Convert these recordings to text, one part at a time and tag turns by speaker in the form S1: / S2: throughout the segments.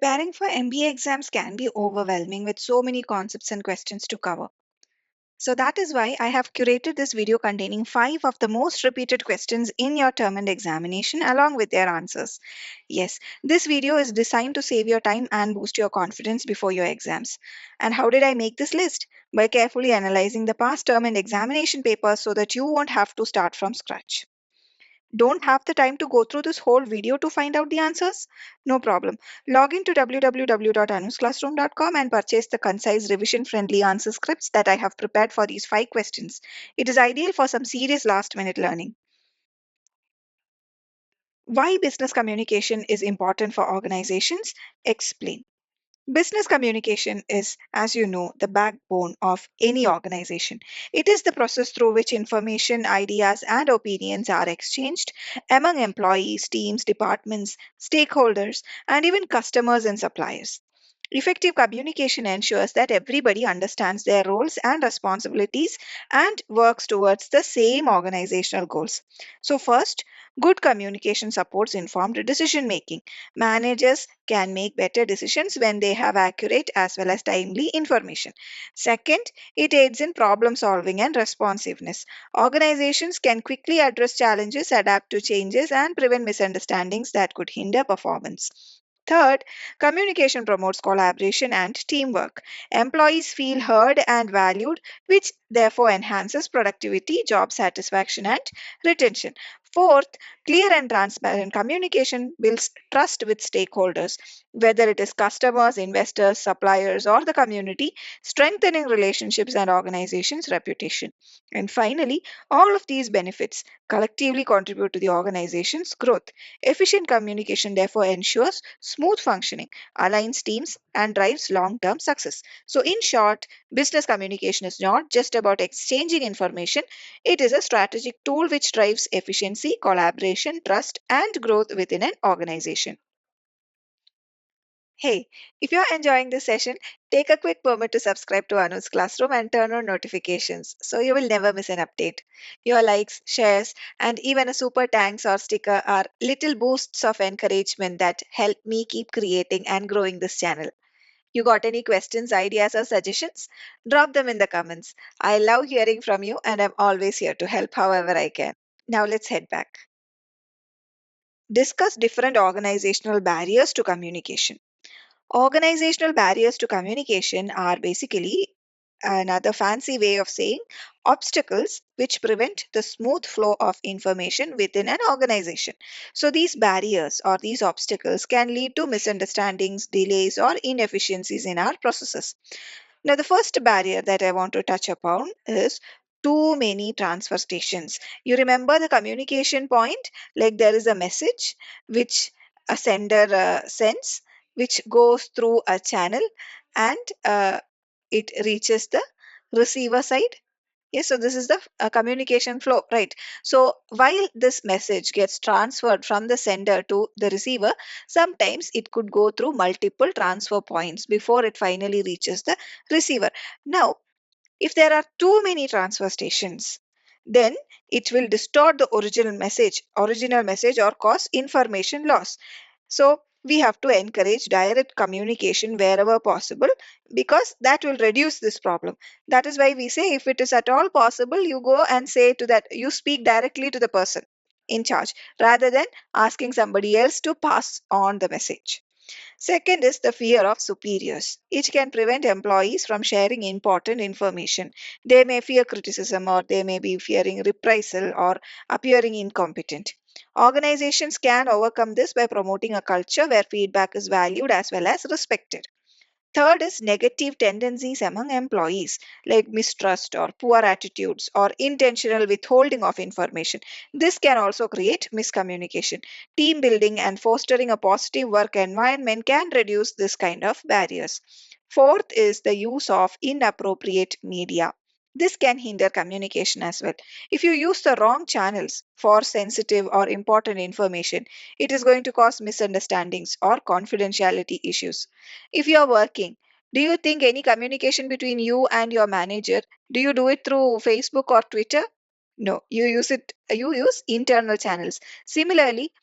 S1: Preparing for MBA exams can be overwhelming with so many concepts and questions to cover. So that is why I have curated this video containing 5 of the most repeated questions in your term and examination along with their answers. Yes, this video is designed to save your time and boost your confidence before your exams. And how did I make this list? By carefully analyzing the past term and examination papers so that you won't have to start from scratch. Don't have the time to go through this whole video to find out the answers? No problem. Log into www.anusclassroom.com and purchase the concise revision-friendly answer scripts that I have prepared for these 5 questions. It is ideal for some serious last-minute learning. Why business communication is important for organizations? Explain. Business communication is, as you know, the backbone of any organization. It is the process through which information, ideas, and opinions are exchanged among employees, teams, departments, stakeholders, and even customers and suppliers. Effective communication ensures that everybody understands their roles and responsibilities and works towards the same organizational goals. So, first, good communication supports informed decision making. Managers can make better decisions when they have accurate as well as timely information. Second, it aids in problem solving and responsiveness. Organizations can quickly address challenges, adapt to changes, and prevent misunderstandings that could hinder performance. Third, communication promotes collaboration and teamwork. Employees feel heard and valued, which therefore enhances productivity, job satisfaction, and retention. Fourth, clear and transparent communication builds trust with stakeholders, whether it is customers, investors, suppliers, or the community, strengthening relationships and organizations' reputation. And finally, all of these benefits collectively contribute to the organization's growth. Efficient communication therefore ensures smooth functioning, aligns teams, and drives long term success. So, in short, business communication is not just about exchanging information, it is a strategic tool which drives efficiency, collaboration, trust, and growth within an organization. Hey, if you're enjoying this session, take a quick moment to subscribe to Anu's Classroom and turn on notifications so you will never miss an update. Your likes, shares, and even a super thanks or sticker are little boosts of encouragement that help me keep creating and growing this channel. You got any questions, ideas, or suggestions? Drop them in the comments. I love hearing from you and I'm always here to help however I can. Now let's head back. Discuss different organizational barriers to communication. Organizational barriers to communication are basically another fancy way of saying obstacles which prevent the smooth flow of information within an organization. So, these barriers or these obstacles can lead to misunderstandings, delays, or inefficiencies in our processes. Now, the first barrier that I want to touch upon is too many transfer stations. You remember the communication point? Like there is a message which a sender sends, which goes through a channel and it reaches the receiver side. Yes, so this is the communication flow, right? So while this message gets transferred from the sender to the receiver, sometimes it could go through multiple transfer points before it finally reaches the receiver. Now, if there are too many transfer stations, then it will distort the original message or cause information loss. So we have to encourage direct communication wherever possible because that will reduce this problem. That is why we say if it is at all possible, you go and say to that, you speak directly to the person in charge rather than asking somebody else to pass on the message. Second is the fear of superiors. It can prevent employees from sharing important information. They may fear criticism or they may be fearing reprisal or appearing incompetent. Organizations can overcome this by promoting a culture where feedback is valued as well as respected. Third is negative tendencies among employees, like mistrust or poor attitudes or intentional withholding of information. This can also create miscommunication. Team building and fostering a positive work environment can reduce this kind of barriers. Fourth is the use of inappropriate media. This can hinder communication as well. If you use the wrong channels for sensitive or important information, it is going to cause misunderstandings or confidentiality issues. If you are working, do you think any communication between you and your manager, do you do it through Facebook or Twitter? No, you use internal channels. Similarly,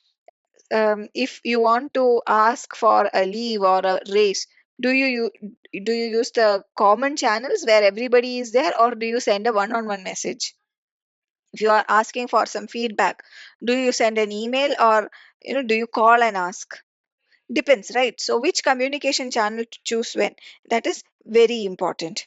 S1: if you want to ask for a leave or a raise, do do you use the common channels where everybody is there, or do you send a one-on-one message? If you are asking for some feedback, do you send an email, or do you call and ask? Depends, right? So which communication channel to choose when, that is very important.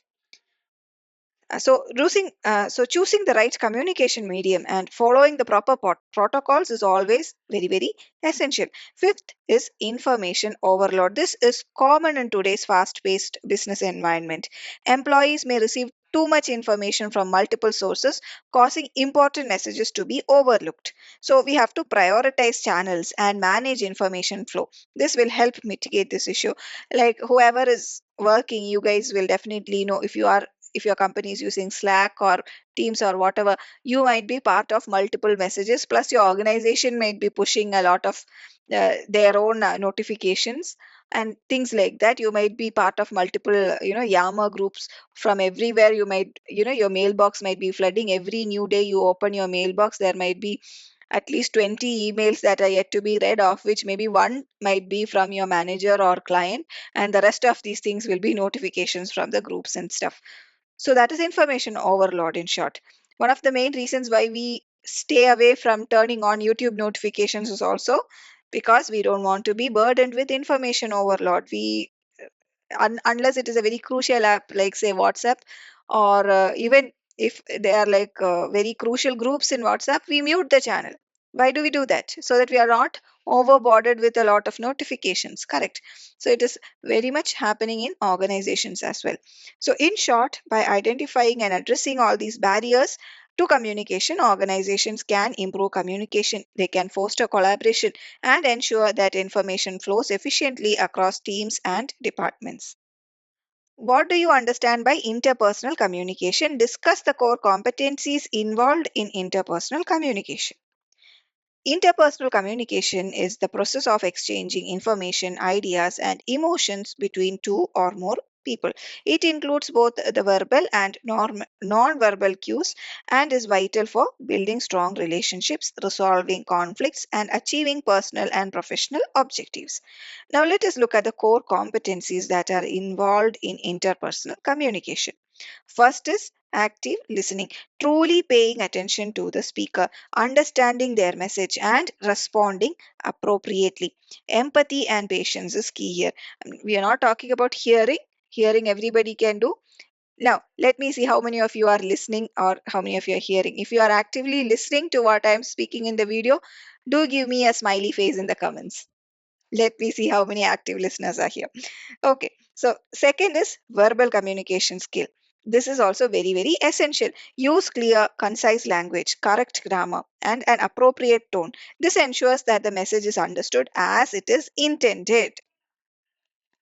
S1: So choosing the right communication medium and following the proper protocols is always very, very essential. Fifth is information overload. This is common in today's fast-paced business environment. Employees may receive too much information from multiple sources, causing important messages to be overlooked. So we have to prioritize channels and manage information flow. This will help mitigate this issue. Like whoever is working, you guys will definitely know, if your company is using Slack or Teams or whatever, you might be part of multiple messages. Plus, your organization might be pushing a lot of their own notifications and things like that. You might be part of multiple, Yammer groups from everywhere. You might, your mailbox might be flooding. Every new day you open your mailbox, there might be at least 20 emails that are yet to be read, of which maybe one might be from your manager or client, and the rest of these things will be notifications from the groups and stuff. So that is information overload in short. One of the main reasons why we stay away from turning on YouTube notifications is also because we don't want to be burdened with information overload. Unless it is a very crucial app like say WhatsApp, or even if they are like very crucial groups in WhatsApp, we mute the channel. Why do we do that? So that we are not overboarded with a lot of notifications, correct? So it is very much happening in organizations as well. So in short, by identifying and addressing all these barriers to communication, organizations can improve communication, they can foster collaboration, and ensure that information flows efficiently across teams and departments. What do you understand by interpersonal communication? Discuss the core competencies involved in interpersonal communication. Interpersonal communication is the process of exchanging information, ideas, and emotions between two or more people. It includes both the verbal and non-verbal cues and is vital for building strong relationships, resolving conflicts, and achieving personal and professional objectives. Now, let us look at the core competencies that are involved in interpersonal communication. First is active listening, truly paying attention to the speaker, understanding their message, and responding appropriately. Empathy and patience is key here. We are not talking about hearing. Hearing everybody can do. Now, let me see how many of you are listening or how many of you are hearing. If you are actively listening to what I am speaking in the video, do give me a smiley face in the comments. Let me see how many active listeners are here. Okay, so second is verbal communication skill. This is also very, very essential. Use clear, concise language, correct grammar, and an appropriate tone. This ensures that the message is understood as it is intended.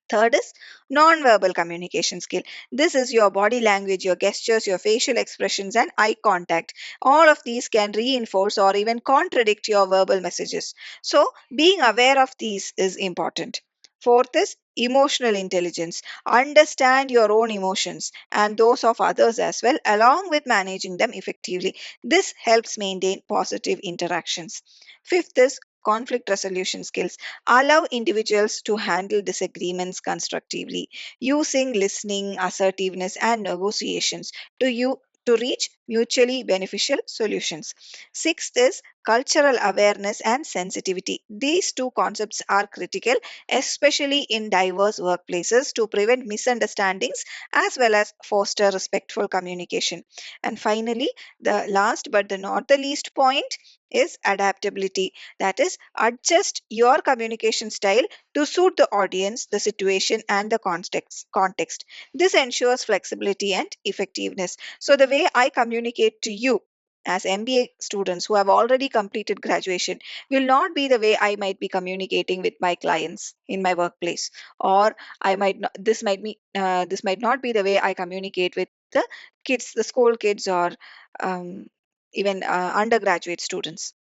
S1: Third is non-verbal communication skill. This is your body language, your gestures, your facial expressions, and eye contact. All of these can reinforce or even contradict your verbal messages. So, being aware of these is important. Fourth is emotional intelligence. Understand your own emotions and those of others as well, along with managing them effectively. This helps maintain positive interactions. Fifth is conflict resolution skills. Allow individuals to handle disagreements constructively using listening, assertiveness, and negotiations to reach mutually beneficial solutions. Sixth is cultural awareness and sensitivity. These two concepts are critical, especially in diverse workplaces, to prevent misunderstandings as well as foster respectful communication. And finally, the last but the not the least point is adaptability. That is, adjust your communication style to suit the audience, the situation, and the context. This ensures flexibility and effectiveness. So, the way I communicate to you as MBA students who have already completed graduation will not be the way I might be communicating with my clients in my workplace, or I might not. This might not be the way I communicate with the kids, the school kids, or um, even undergraduate students.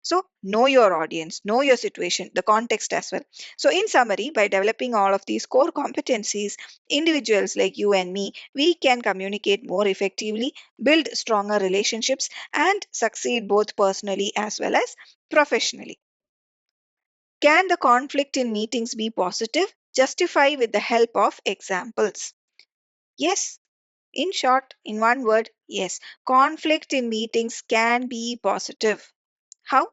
S1: So, know your audience, know your situation, the context as well. So, in summary, by developing all of these core competencies, individuals like you and me, we can communicate more effectively, build stronger relationships, and succeed both personally as well as professionally. Can the conflict in meetings be positive? Justify with the help of examples. Yes. In short, in one word, yes. Conflict in meetings can be positive. How?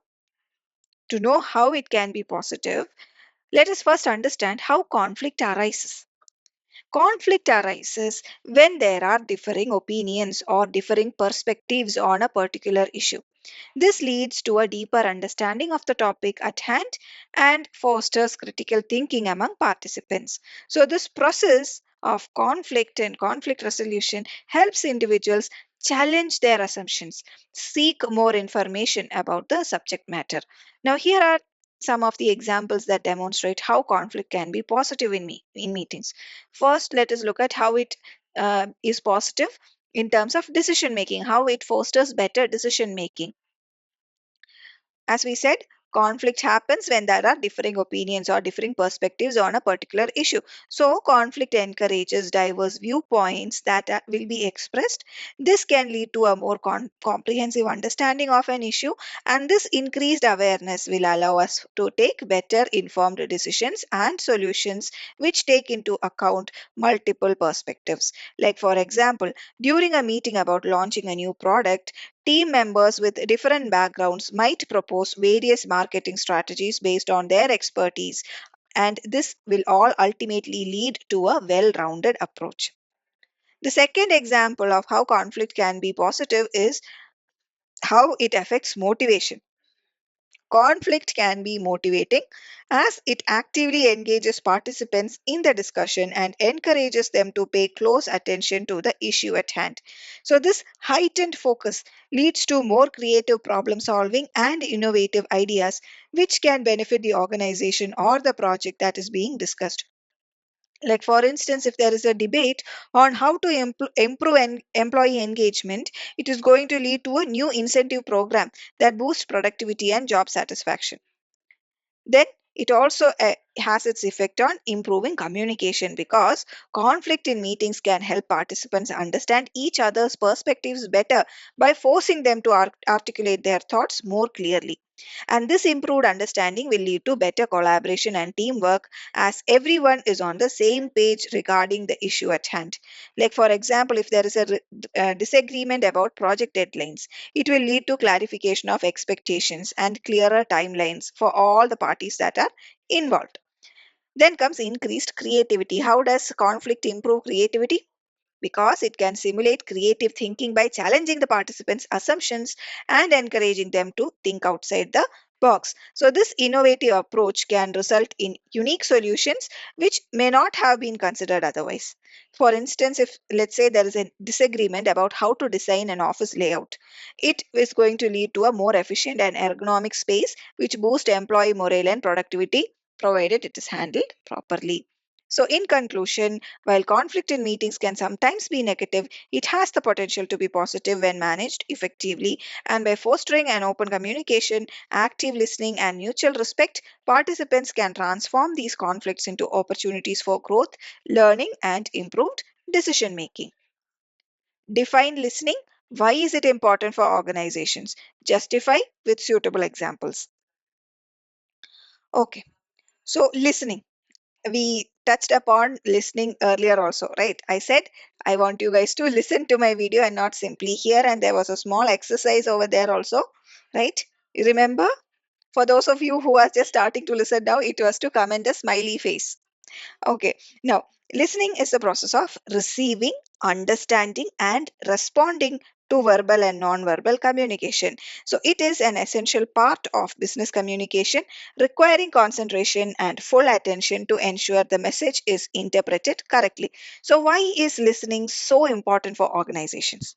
S1: To know how it can be positive, let us first understand how conflict arises. Conflict arises when there are differing opinions or differing perspectives on a particular issue. This leads to a deeper understanding of the topic at hand and fosters critical thinking among participants. So, this process of conflict and conflict resolution helps individuals challenge their assumptions, seek more information about the subject matter. Now, here are some of the examples that demonstrate how conflict can be positive in meetings. First, let us look at how it is positive in terms of decision making, how it fosters better decision making. As we said, conflict happens when there are differing opinions or differing perspectives on a particular issue. So, conflict encourages diverse viewpoints that will be expressed. This can lead to a more comprehensive understanding of an issue, and this increased awareness will allow us to take better informed decisions and solutions which take into account multiple perspectives. Like, for example, during a meeting about launching a new product, team members with different backgrounds might propose various marketing strategies based on their expertise, and this will all ultimately lead to a well rounded approach. The second example of how conflict can be positive is how it affects motivation. Conflict can be motivating as it actively engages participants in the discussion and encourages them to pay close attention to the issue at hand. So, this heightened focus leads to more creative problem solving and innovative ideas, which can benefit the organization or the project that is being discussed. Like, for instance, if there is a debate on how to improve employee engagement, it is going to lead to a new incentive program that boosts productivity and job satisfaction. Then it also has its effect on improving communication because conflict in meetings can help participants understand each other's perspectives better by forcing them to articulate their thoughts more clearly. And this improved understanding will lead to better collaboration and teamwork as everyone is on the same page regarding the issue at hand. Like, for example, if there is a disagreement about project deadlines, it will lead to clarification of expectations and clearer timelines for all the parties that are involved. Then comes increased creativity. How does conflict improve creativity? Because it can simulate creative thinking by challenging the participants' assumptions and encouraging them to think outside the box. So, this innovative approach can result in unique solutions which may not have been considered otherwise. For instance, if let's say there is a disagreement about how to design an office layout, it is going to lead to a more efficient and ergonomic space which boosts employee morale and productivity provided it is handled properly. So, in conclusion, while conflict in meetings can sometimes be negative, it has the potential to be positive when managed effectively. And by fostering an open communication, active listening, and mutual respect, participants can transform these conflicts into opportunities for growth, learning, and improved decision making. Define listening. Why is it important for organizations? Justify with suitable examples. Okay, so listening. We touched upon listening earlier also, right? I said I want you guys to listen to my video and not simply hear, and there was a small exercise over there also, right? You remember? For those of you who are just starting to listen now, it was to comment a smiley face. Okay, now listening is the process of receiving, understanding, and responding to verbal and non-verbal communication. So, it is an essential part of business communication, requiring concentration and full attention to ensure the message is interpreted correctly. So, why is listening so important for organizations?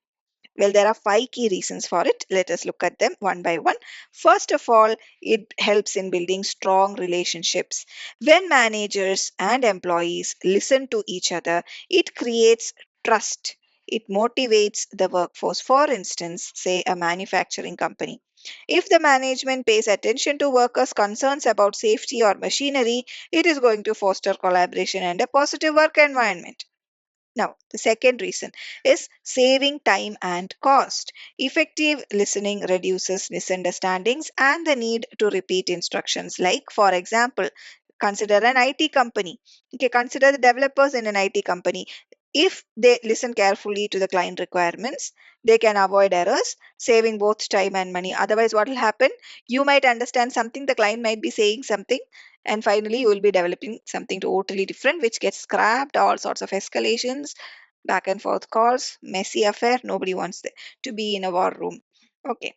S1: Well, there are five key reasons for it. Let us look at them one by one. First of all, it helps in building strong relationships. When managers and employees listen to each other, it creates trust. It motivates the workforce. For instance, say a manufacturing company. If the management pays attention to workers' concerns about safety or machinery, it is going to foster collaboration and a positive work environment. Now, the second reason is saving time and cost. Effective listening reduces misunderstandings and the need to repeat instructions. Like, for example, consider an IT company. Okay, consider the developers in an IT company. If they listen carefully to the client requirements, they can avoid errors, saving both time and money. Otherwise, what will happen? You might understand something, the client might be saying something, and finally you will be developing something totally different, which gets scrapped, all sorts of escalations, back and forth calls, messy affair. Nobody wants to be in a war room. Okay.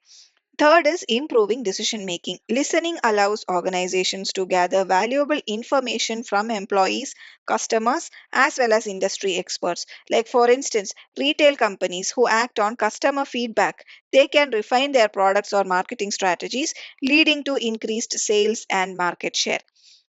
S1: Third is improving decision making. Listening allows organizations to gather valuable information from employees, customers, as well as industry experts. Like, for instance, retail companies who act on customer feedback, they can refine their products or marketing strategies, leading to increased sales and market share.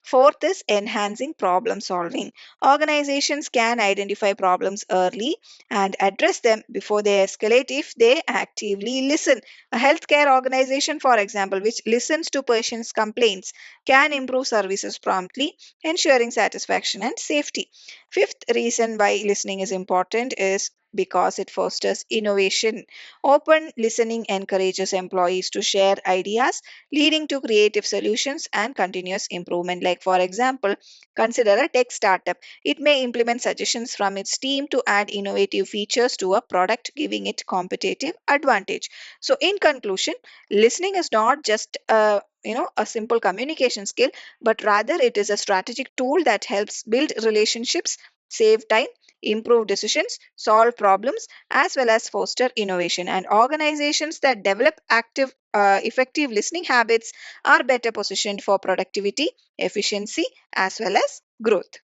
S1: Fourth is enhancing problem solving. Organizations can identify problems early and address them before they escalate if they actively listen. A healthcare organization, for example, which listens to patients' complaints, can improve services promptly, ensuring satisfaction and safety. Fifth reason why listening is important is because it fosters innovation. Open listening encourages employees to share ideas, leading to creative solutions and continuous improvement. Like, for example, consider a tech startup. It may implement suggestions from its team to add innovative features to a product, giving it competitive advantage. So, in conclusion, listening is not just a simple communication skill, but rather it is a strategic tool that helps build relationships, save time, improve decisions, solve problems, as well as foster innovation. And organizations that develop effective listening habits are better positioned for productivity, efficiency, as well as growth.